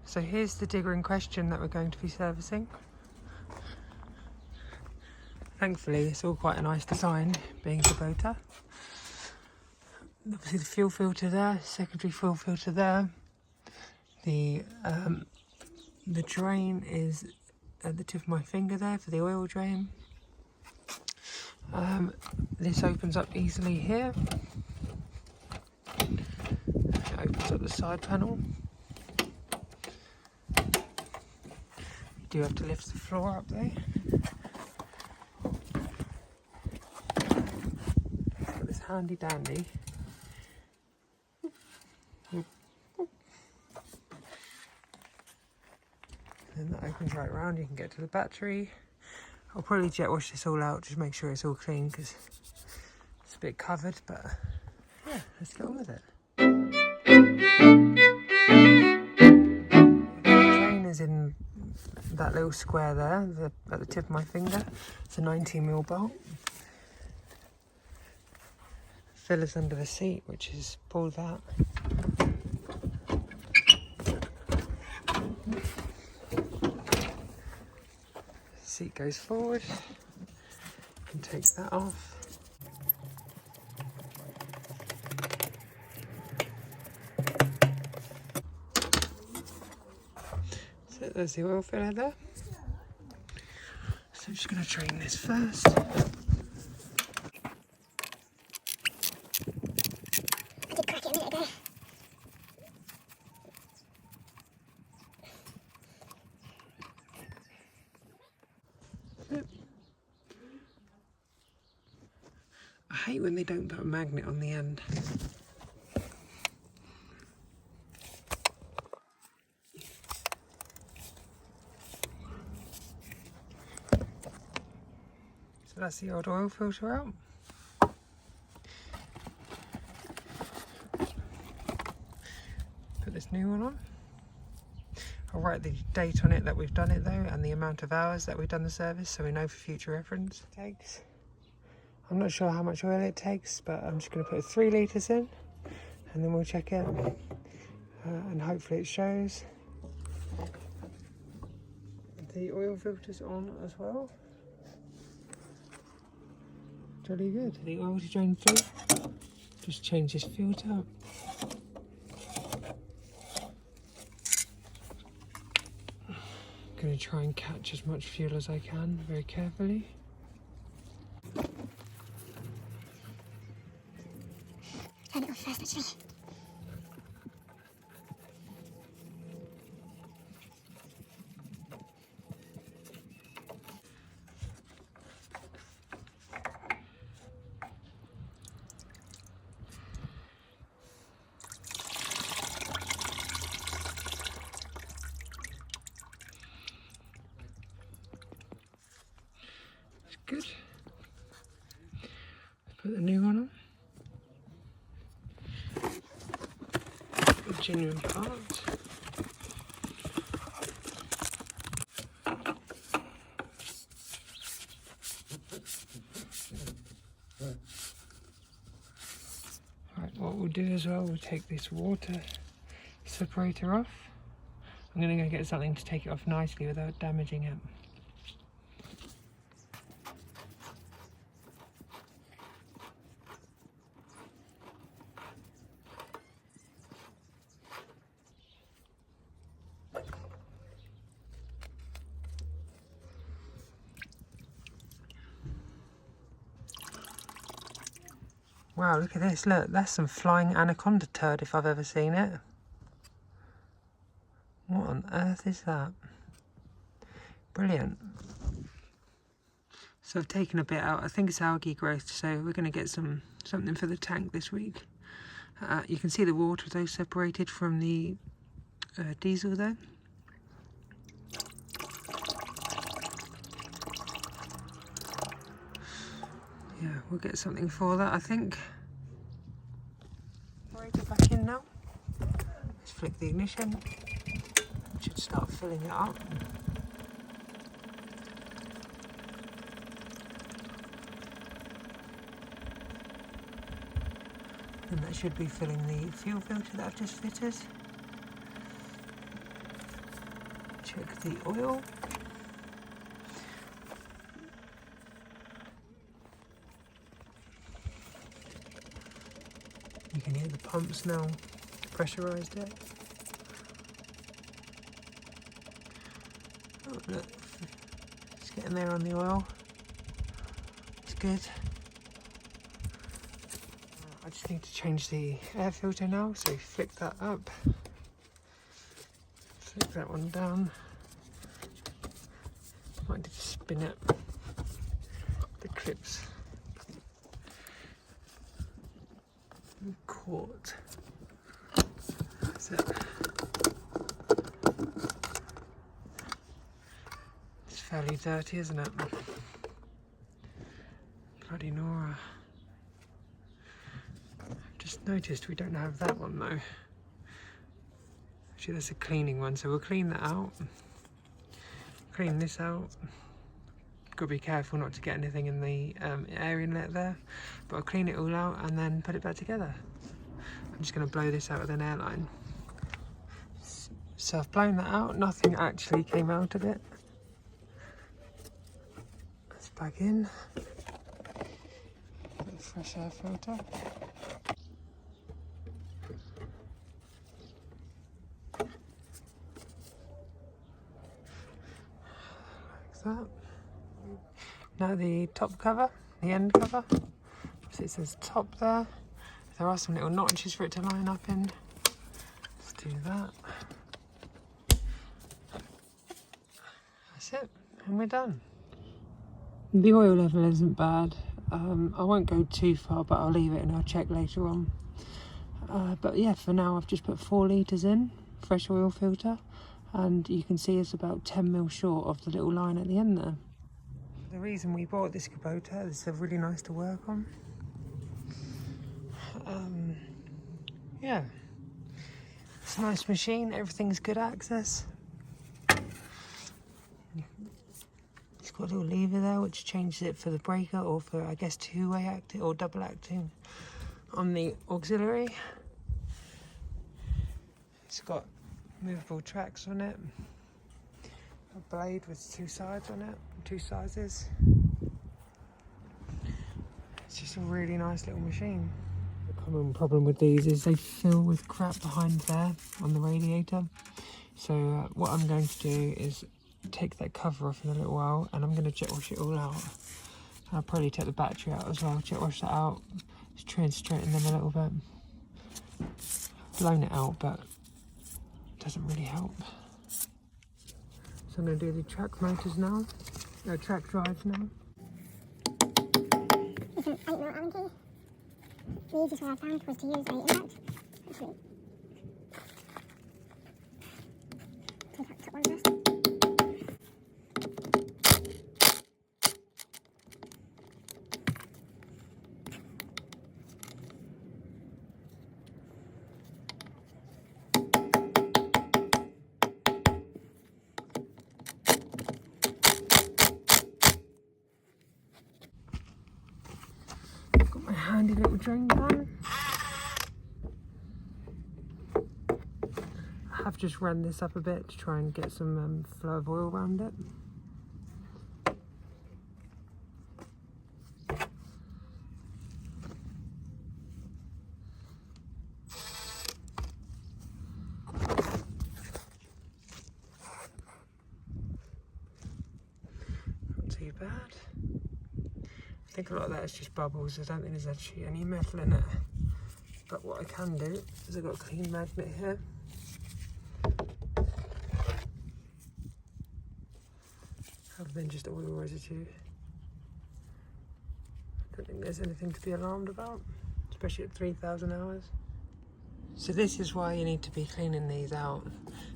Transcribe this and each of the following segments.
So here's the digger in question that we're going to be servicing. Thankfully it's all quite a nice design, being Kubota. Obviously the fuel filter there, secondary fuel filter there. The drain is at the tip of my finger there for the oil drain. This opens up easily here. It opens up the side panel. You do have to lift the floor up there. Got this handy dandy. And that opens right around, you can get to the battery. I'll probably jet wash this all out, just make sure it's all clean because it's a bit covered, but yeah, let's get on with it. The drain is in that little square there, at the tip of my finger. It's a 19mm bolt. Filler's under the seat, which is pull that. Seat goes forward, you can take that off. So there's the oil filler there. So I'm just going to drain this first. I hate when they don't put a magnet on the end. So that's the old oil filter out. Put this new one on. I'll write the date on it that we've done it though, and the amount of hours that we've done the service, so we know for future reference. I'm not sure how much oil it takes, but I'm just going to put 3 litres in and then we'll check it, and hopefully it shows. The oil filter's on as well. Jolly good. The oil to drain through. Just change this filter. I'm going to try and catch as much fuel as I can very carefully. Turn it off first, actually. That's good. Let's put the new one on. Genuine parts. Right, what we'll do as well, we'll take this water separator off. I'm going to go get something to take it off nicely without damaging it. Wow, look at this, look, that's some flying anaconda turd if I've ever seen it. What on earth is that? Brilliant. So I've taken a bit out, I think it's algae growth, so we're going to get something for the tank this week. You can see the water though separated from the diesel there. Yeah, we'll get something for that, I think. Back in now. Let's flick the ignition. It should start filling it up. And that should be filling the fuel filter that I've just fitted. check the oil. You can hear the pumps now pressurised it. Oh look, it's getting there on the oil. It's good. I just need to change the air filter now, so flick that up. Flick that one down. Might need to spin it. The clips. Caught. That's it. It's fairly dirty, isn't it? Bloody Nora. Just noticed we don't have that one though. Actually, that's a cleaning one, so we'll clean that out. Clean this out. Gotta be careful not to get anything in the air inlet there, but I'll clean it all out and then put it back together. I'm just going to blow this out with an airline. So I've blown that out, nothing actually came out of it. It's back in. Bit of fresh air filter. Like that. Now the top cover, the end cover. So it says top there. There are some little notches for it to line up in. Let's do that. That's it, and we're done. The oil level isn't bad. I won't go too far, but I'll leave it and I'll check later on. But yeah, for now I've just put 4 litres in, fresh oil filter, and you can see it's about 10 mil short of the little line at the end there. The reason we bought this Kubota is they're really nice to work on. Yeah, it's a nice machine, everything's good access. It's got a little lever there which changes it for the breaker or for, I guess, 2-way acting or double acting on the auxiliary. It's got movable tracks on it, a blade with 2 sides on it, 2 sizes. It's just a really nice little machine. The common problem with these is they fill with crap behind there on the radiator. So what I'm going to do is take that cover off in a little while and I'm going to jet wash it all out. I'll probably take the battery out as well, jet wash that out, just try and straighten them a little bit. Blown it out, but it doesn't really help. So I'm going to do the track motors now, track drives now. It's an 8mm Allen key. The easiest way I found was to use a impact. Actually, take out the top one first. Got my handy little drain gun. I have just run this up a bit to try and get some flow of oil around it. Not too bad. I think a lot of that is just bubbles. I don't think there's actually any metal in it. But what I can do is I've got a clean magnet here. Other than just oil residue. I don't think there's anything to be alarmed about, especially at 3,000 hours. So this is why you need to be cleaning these out.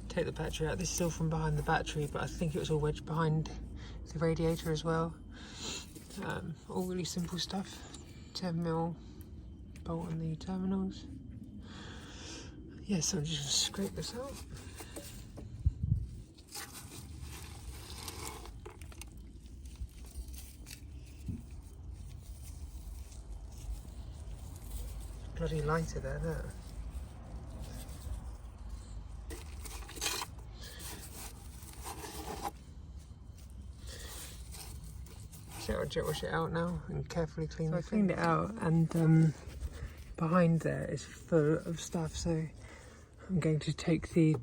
Take the battery out. This is all from behind the battery, but I think it was all wedged behind the radiator as well. All really simple stuff. 10mm bolt on the terminals. Yeah, so I'm just going to scrape this out. Bloody lighter there, isn't it? I'll jet wash it out now and carefully clean. So I cleaned it out, and behind there is full of stuff. So I'm going to take the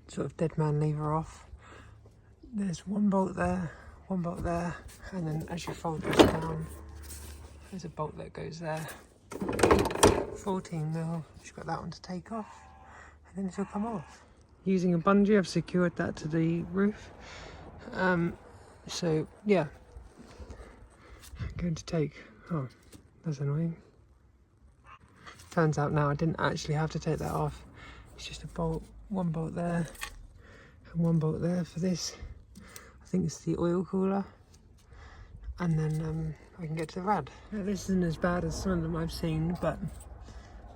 sort of dead man lever off. There's one bolt there, and then as you fold this down, there's a bolt that goes there. 14mm. Just got that one to take off, and then this will come off. Using a bungee, I've secured that to the roof. So yeah, I'm going to take. Oh, that's annoying. Turns out now I didn't actually have to take that off. It's just a bolt, one bolt there, and one bolt there for this. I think it's the oil cooler, and then I can get to the rad. Now, this isn't as bad as some of them I've seen, but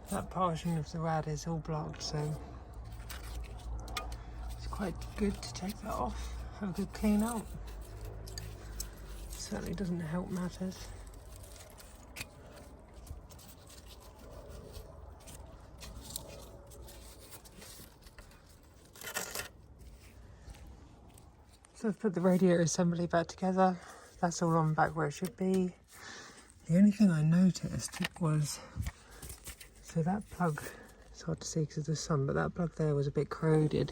that portion of the rad is all blocked, so it's quite good to take that off, have a good clean out. Certainly doesn't help matters. So I've put the radiator assembly back together. That's all on back where it should be. The only thing I noticed was, so that plug, it's hard to see because of the sun, but that plug there was a bit corroded.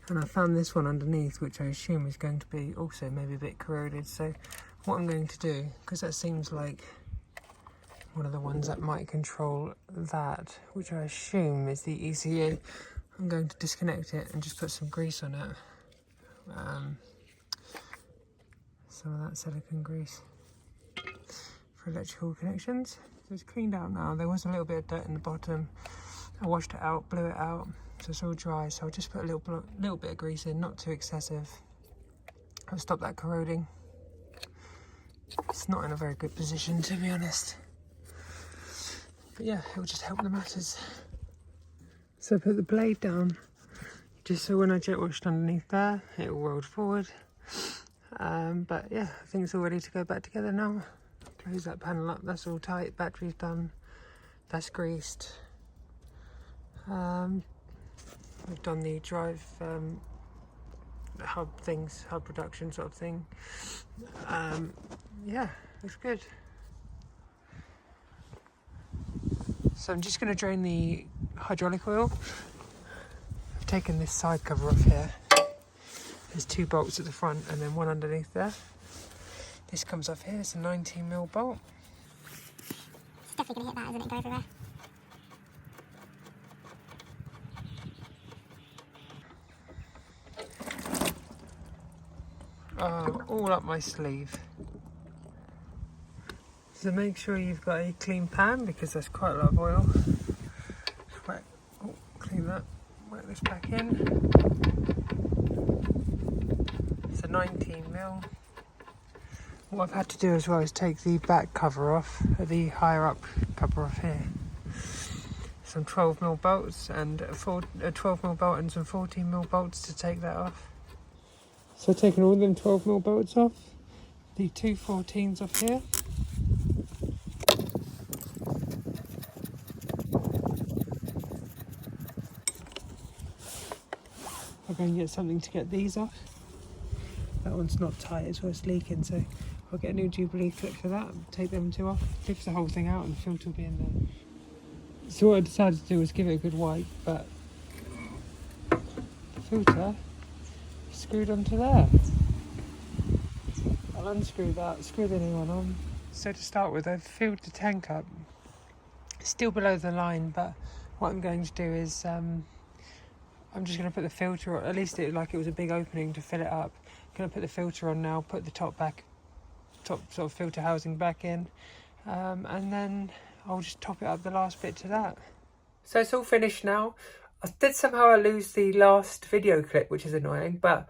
And I found this one underneath, which I assume is going to be also maybe a bit corroded. So what I'm going to do, because that seems like one of the ones that might control that, which I assume is the ECU, I'm going to disconnect it and just put some grease on it. Some of that silicone grease for electrical connections. So it's cleaned out now. There was a little bit of dirt in the bottom. I washed it out, blew it out, so it's all dry. So I'll just put a little bit of grease in, not too excessive. I'll stop that corroding. It's not in a very good position, to be honest. But yeah, it will just help the matters. So I put the blade down, just so when I jet washed underneath there, it all rolled forward. But yeah, I think it's all ready to go back together now. Close that panel up, that's all tight, battery's done, that's greased. We've done the drive hub production sort of thing. Yeah, looks good. So I'm just going to drain the hydraulic oil. I've taken this side cover off here. There's 2 bolts at the front and then one underneath there. This comes off here, it's a 19mm bolt. It's definitely going to hit that, isn't it? Go everywhere. Oh, all up my sleeve. So make sure you've got a clean pan because there's quite a lot of oil. Clean that, wet this back in. It's a 19mm. What I've had to do as well is take the back cover off, the higher up cover off here. Some 12mm bolts and a 12mm bolt and some 14mm bolts to take that off. So taking all them 12mm bolts off, the 2 14s off here. I'll go and get something to get these off. That one's not tight, it's where it's leaking, so I'll get a new Jubilee clip for that, take them 2 off, lift the whole thing out and the filter will be in there. So what I decided to do was give it a good wipe, but the filter is screwed onto there. I'll unscrew that, screw the new one on. So to start with, I've filled the tank up. It's still below the line, but what I'm going to do is I'm just going to put the filter on, at least it was a big opening to fill it up. I'm going to put the filter on now, put the top sort of filter housing back in, and then I'll just top it up the last bit to that. So it's all finished now. I did somehow lose the last video clip, which is annoying, but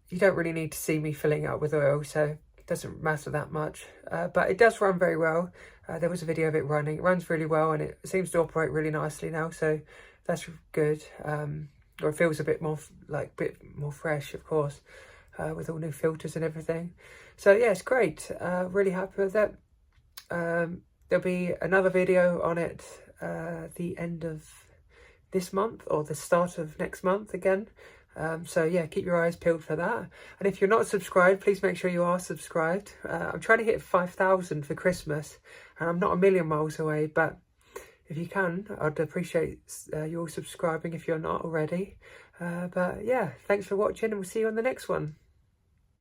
you don't really need to see me filling it up with oil, so it doesn't matter that much. But it does run very well. There was a video of it running. It runs really well and it seems to operate really nicely now, so that's good. Or it feels a bit more fresh, of course, with all new filters and everything. So yeah, it's great. Really happy with it. There'll be another video on it the end of this month or the start of next month again, So yeah, keep your eyes peeled for that. And if you're not subscribed, please make sure you are subscribed. I'm trying to hit 5,000 for Christmas, and I'm not a million miles away, but if you can, I'd appreciate you all subscribing if you're not already. But yeah, thanks for watching, and we'll see you on the next one.